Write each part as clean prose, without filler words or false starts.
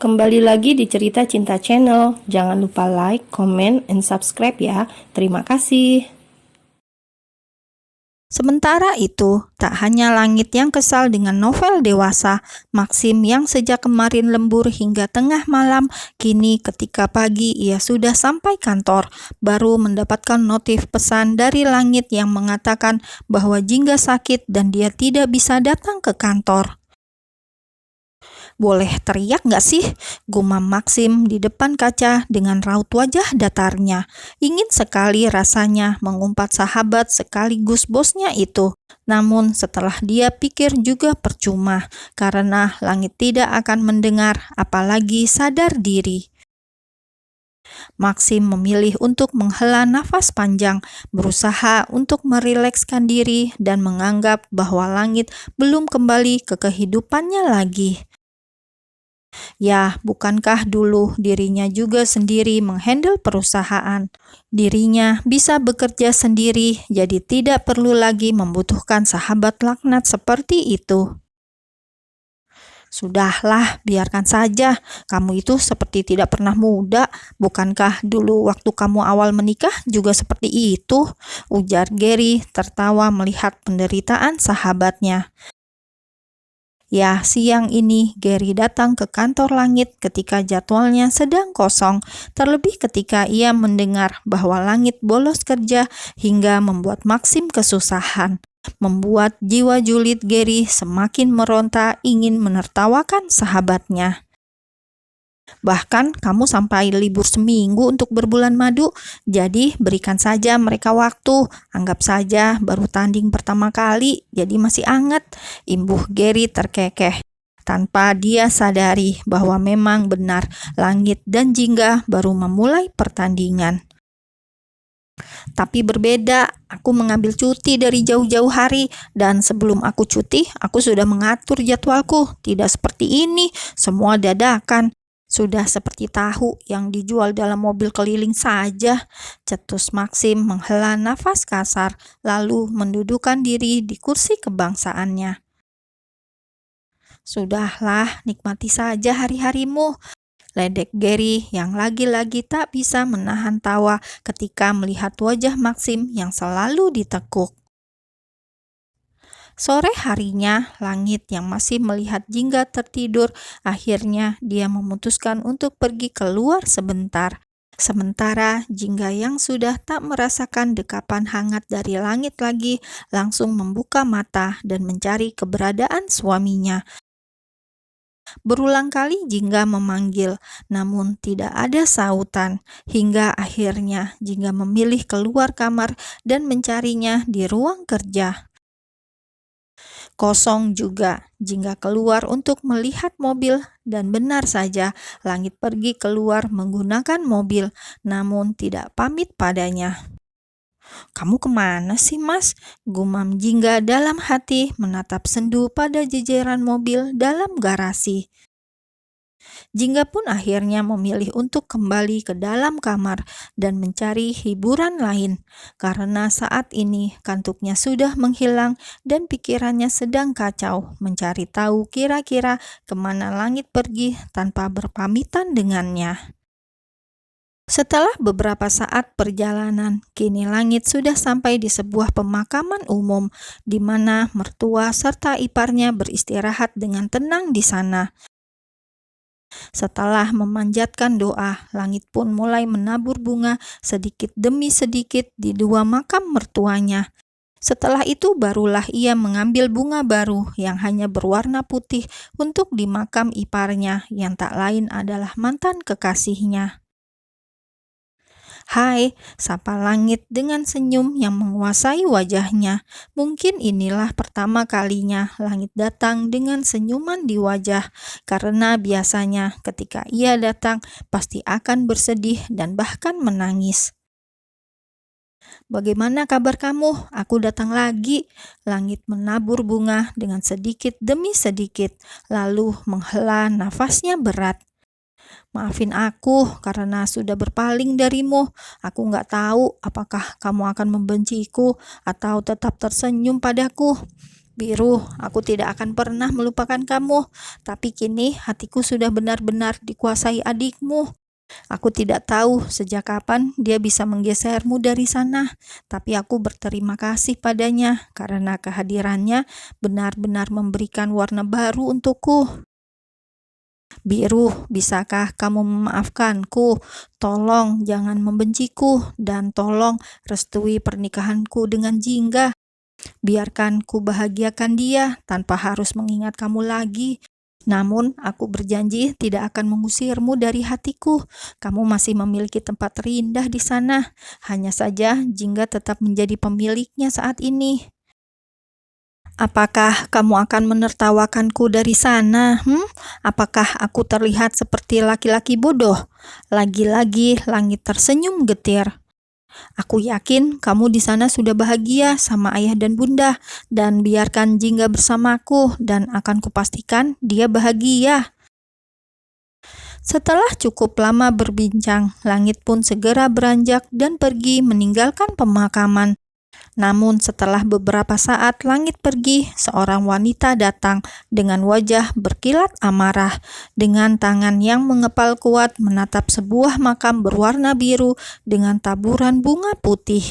Kembali lagi di Cerita Cinta Channel. Jangan lupa like, comment, and subscribe ya. Terima kasih. Sementara itu, tak hanya Langit yang kesal dengan novel dewasa, Maxim yang sejak kemarin lembur hingga tengah malam, kini ketika pagi ia sudah sampai kantor, baru mendapatkan notif pesan dari Langit yang mengatakan bahwa Jingga sakit dan dia tidak bisa datang ke kantor. "Boleh teriak nggak sih?" gumam Maxim di depan kaca dengan raut wajah datarnya. Ingin sekali rasanya mengumpat sahabat sekaligus bosnya itu. Namun setelah dia pikir juga percuma, karena Langit tidak akan mendengar apalagi sadar diri. Maxim memilih untuk menghela nafas panjang, berusaha untuk merilekskan diri dan menganggap bahwa Langit belum kembali ke kehidupannya lagi. Ya, bukankah dulu dirinya juga sendiri menghandle perusahaan? Dirinya bisa bekerja sendiri, jadi tidak perlu lagi membutuhkan sahabat laknat seperti itu. "Sudahlah, biarkan saja. Kamu itu seperti tidak pernah muda. Bukankah dulu waktu kamu awal menikah juga seperti itu?" ujar Gary tertawa melihat penderitaan sahabatnya. Ya, siang ini Gary datang ke kantor Langit ketika jadwalnya sedang kosong, terlebih ketika ia mendengar bahwa Langit bolos kerja hingga membuat Maxim kesusahan. Membuat jiwa julid Gary semakin meronta ingin menertawakan sahabatnya. "Bahkan kamu sampai libur seminggu untuk berbulan madu, jadi berikan saja mereka waktu. Anggap saja baru tanding pertama kali, jadi masih anget," imbuh Gary terkekeh. Tanpa dia sadari bahwa memang benar Langit dan Jingga baru memulai pertandingan. "Tapi berbeda, aku mengambil cuti dari jauh-jauh hari, dan sebelum aku cuti, aku sudah mengatur jadwalku. Tidak seperti ini, semua dadakan. Sudah seperti tahu yang dijual dalam mobil keliling saja," cetus Maxim menghela nafas kasar, lalu mendudukkan diri di kursi kebangsaannya. "Sudahlah, nikmati saja hari-harimu," ledek Gary yang lagi-lagi tak bisa menahan tawa ketika melihat wajah Maxim yang selalu ditekuk. Sore harinya, Langit yang masih melihat Jingga tertidur, akhirnya dia memutuskan untuk pergi keluar sebentar. Sementara Jingga yang sudah tak merasakan dekapan hangat dari Langit lagi, langsung membuka mata dan mencari keberadaan suaminya. Berulang kali Jingga memanggil, namun tidak ada sautan, hingga akhirnya Jingga memilih keluar kamar dan mencarinya di ruang kerja. Kosong juga. Jingga keluar untuk melihat mobil, dan benar saja Langit pergi keluar menggunakan mobil, namun tidak pamit padanya. "Kamu kemana sih, Mas?" gumam Jingga dalam hati menatap sendu pada jejeran mobil dalam garasi. Jingga pun akhirnya memilih untuk kembali ke dalam kamar dan mencari hiburan lain, karena saat ini kantuknya sudah menghilang dan pikirannya sedang kacau mencari tahu kira-kira kemana Langit pergi tanpa berpamitan dengannya. Setelah beberapa saat perjalanan, kini Langit sudah sampai di sebuah pemakaman umum, di mana mertua serta iparnya beristirahat dengan tenang di sana. Setelah memanjatkan doa, Langit pun mulai menabur bunga sedikit demi sedikit di dua makam mertuanya. Setelah itu barulah ia mengambil bunga baru yang hanya berwarna putih untuk di makam iparnya yang tak lain adalah mantan kekasihnya. "Hai," sapa Langit dengan senyum yang menguasai wajahnya. Mungkin inilah pertama kalinya Langit datang dengan senyuman di wajah, karena biasanya ketika ia datang pasti akan bersedih dan bahkan menangis. "Bagaimana kabar kamu? Aku datang lagi." Langit menabur bunga dengan sedikit demi sedikit, lalu menghela nafasnya berat. "Maafin aku karena sudah berpaling darimu. Aku nggak tahu apakah kamu akan membenciku atau tetap tersenyum padaku." Biru, aku tidak akan pernah melupakan kamu, tapi kini hatiku sudah benar-benar dikuasai adikmu. Aku tidak tahu sejak kapan dia bisa menggesermu dari sana, tapi aku berterima kasih padanya karena kehadirannya benar-benar memberikan warna baru untukku. Biru, bisakah kamu memaafkanku? Tolong jangan membenciku dan tolong restui pernikahanku dengan Jingga. Biarkan ku bahagiakan dia tanpa harus mengingat kamu lagi. Namun, aku berjanji tidak akan mengusirmu dari hatiku. Kamu masih memiliki tempat terindah di sana. Hanya saja, Jingga tetap menjadi pemiliknya saat ini. Apakah kamu akan menertawakanku dari sana? Apakah aku terlihat seperti laki-laki bodoh? Lagi-lagi langit tersenyum getir. Aku yakin kamu di sana sudah bahagia sama ayah dan bunda, dan biarkan Jingga bersamaku dan akan kupastikan dia bahagia. Setelah cukup lama berbincang, langit pun segera beranjak dan pergi meninggalkan pemakaman. Namun setelah beberapa saat langit pergi, seorang wanita datang dengan wajah berkilat amarah, dengan tangan yang mengepal kuat menatap sebuah makam berwarna biru dengan taburan bunga putih.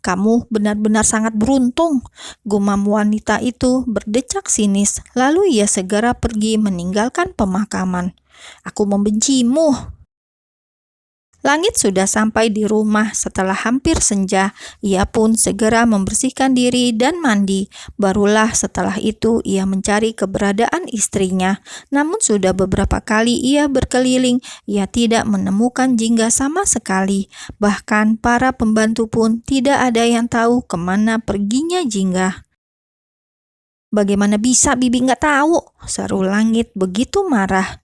Kamu benar-benar sangat beruntung, gumam wanita itu berdecak sinis, lalu ia segera pergi meninggalkan pemakaman. Aku membencimu. Langit sudah sampai di rumah setelah hampir senja. Ia pun segera membersihkan diri dan mandi. Barulah setelah itu ia mencari keberadaan istrinya. Namun sudah beberapa kali ia berkeliling, ia tidak menemukan Jingga sama sekali. Bahkan para pembantu pun tidak ada yang tahu kemana perginya Jingga. "Bagaimana bisa Bibi nggak tahu?" seru Langit begitu marah.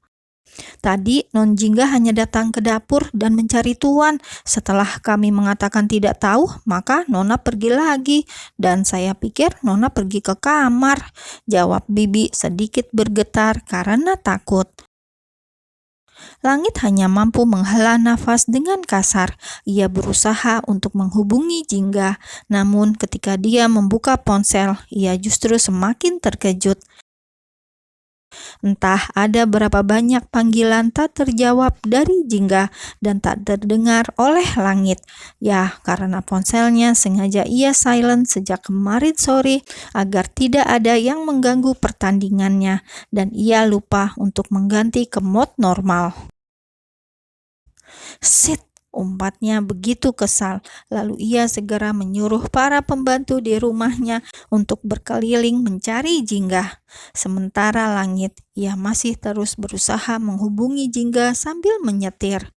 "Tadi Non Jingga hanya datang ke dapur dan mencari Tuan. Setelah kami mengatakan tidak tahu, maka Nona pergi lagi. Dan saya pikir Nona pergi ke kamar," jawab Bibi sedikit bergetar karena takut. Langit hanya mampu menghela nafas dengan kasar. Ia berusaha untuk menghubungi Jingga, namun ketika dia membuka ponsel, ia justru semakin terkejut. Entah ada berapa banyak panggilan tak terjawab dari Jingga dan tak terdengar oleh Langit. Ya, karena ponselnya sengaja ia silent sejak kemarin sore agar tidak ada yang mengganggu pertandingannya dan ia lupa untuk mengganti ke mode normal. "Sit!" umpatnya begitu kesal. Lalu ia segera menyuruh para pembantu di rumahnya untuk berkeliling mencari Jingga. Sementara Langit, ia masih terus berusaha menghubungi Jingga sambil menyetir.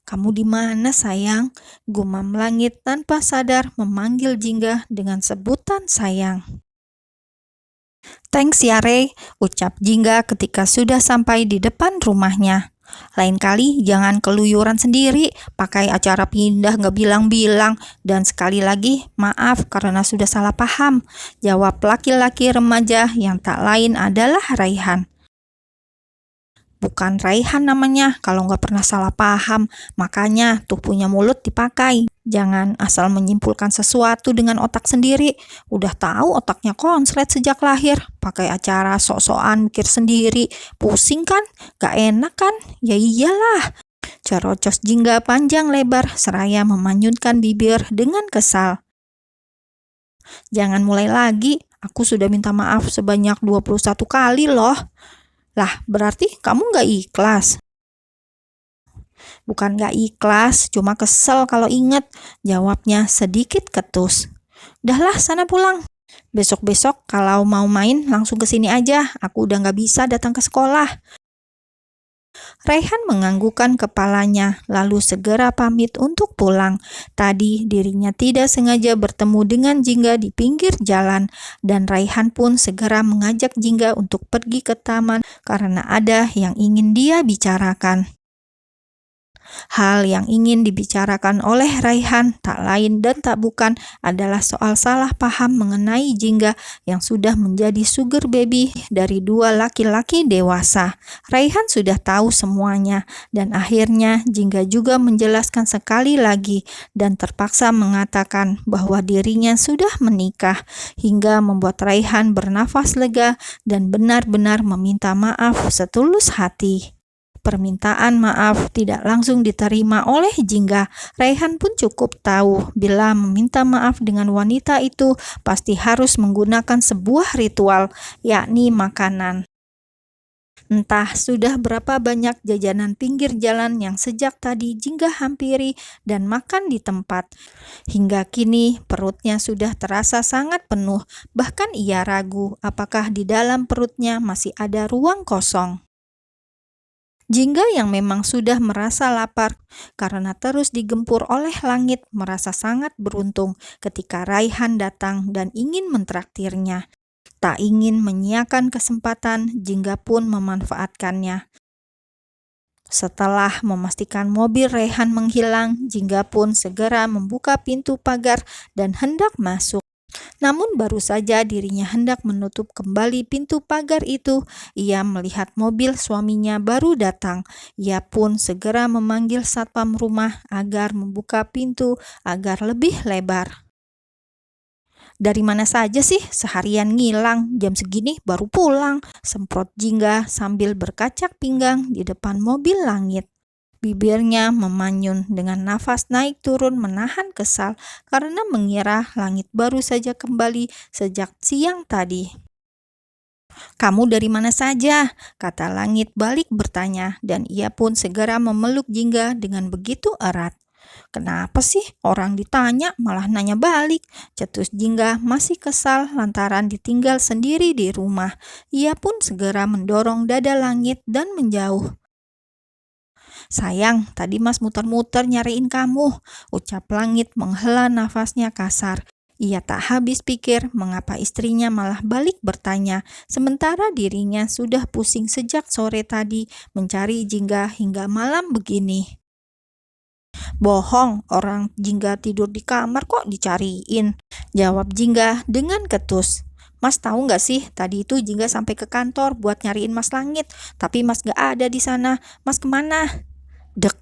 "Kamu di mana, sayang?" gumam Langit tanpa sadar memanggil Jingga dengan sebutan sayang. "Thanks ya, Rey," ucap Jingga ketika sudah sampai di depan rumahnya. "Lain kali jangan keluyuran sendiri, pakai acara pindah nggak bilang-bilang, dan sekali lagi maaf karena sudah salah paham," jawab laki-laki remaja yang tak lain adalah Raihan. "Bukan Raihan namanya kalau nggak pernah salah paham, makanya tuh punya mulut dipakai. Jangan asal menyimpulkan sesuatu dengan otak sendiri. Udah tahu otaknya konslet sejak lahir, pakai acara sok-sokan mikir sendiri. Pusing kan? Gak enak kan? Ya iyalah," cerocos Jingga panjang lebar seraya memanyunkan bibir dengan kesal. "Jangan mulai lagi, aku sudah minta maaf sebanyak 21 kali loh." "Lah, berarti kamu gak ikhlas?" "Bukan gak ikhlas, cuma kesel kalau inget," jawabnya sedikit ketus. "Dahlah, sana pulang. Besok-besok kalau mau main langsung ke sini aja, aku udah gak bisa datang ke sekolah." Raihan menganggukkan kepalanya, lalu segera pamit untuk pulang. Tadi dirinya tidak sengaja bertemu dengan Jingga di pinggir jalan, dan Raihan pun segera mengajak Jingga untuk pergi ke taman karena ada yang ingin dia bicarakan. Hal yang ingin dibicarakan oleh Raihan tak lain dan tak bukan adalah soal salah paham mengenai Jingga yang sudah menjadi sugar baby dari dua laki-laki dewasa. Raihan sudah tahu semuanya dan akhirnya Jingga juga menjelaskan sekali lagi dan terpaksa mengatakan bahwa dirinya sudah menikah hingga membuat Raihan bernafas lega dan benar-benar meminta maaf setulus hati. Permintaan maaf tidak langsung diterima oleh Jingga. Raihan pun cukup tahu bila meminta maaf dengan wanita itu pasti harus menggunakan sebuah ritual, yakni makanan. Entah sudah berapa banyak jajanan pinggir jalan yang sejak tadi Jingga hampiri dan makan di tempat. Hingga kini perutnya sudah terasa sangat penuh, bahkan ia ragu apakah di dalam perutnya masih ada ruang kosong. Jingga yang memang sudah merasa lapar karena terus digempur oleh langit merasa sangat beruntung ketika Raihan datang dan ingin mentraktirnya. Tak ingin menyiakan kesempatan, Jingga pun memanfaatkannya. Setelah memastikan mobil Raihan menghilang, Jingga pun segera membuka pintu pagar dan hendak masuk. Namun baru saja dirinya hendak menutup kembali pintu pagar itu, ia melihat mobil suaminya baru datang. Ia pun segera memanggil satpam rumah agar membuka pintu agar lebih lebar. "Dari mana saja sih? Seharian ngilang, jam segini baru pulang," semprot Jingga sambil berkacak pinggang di depan mobil langit. Bibirnya memanyun dengan nafas naik turun menahan kesal karena mengira langit baru saja kembali sejak siang tadi. "Kamu dari mana saja?" kata langit balik bertanya dan ia pun segera memeluk Jingga dengan begitu erat. "Kenapa sih orang ditanya malah nanya balik?" cetus Jingga masih kesal lantaran ditinggal sendiri di rumah. Ia pun segera mendorong dada langit dan menjauh. "Sayang, tadi Mas muter-muter nyariin kamu," ucap langit menghela nafasnya kasar. Ia tak habis pikir mengapa istrinya malah balik bertanya, sementara dirinya sudah pusing sejak sore tadi mencari Jingga hingga malam begini. "Bohong, orang Jingga tidur di kamar kok dicariin," jawab Jingga dengan ketus. "Mas tahu nggak sih, tadi itu Jingga sampai ke kantor buat nyariin Mas Langit, tapi Mas nggak ada di sana. Mas kemana?" Dek,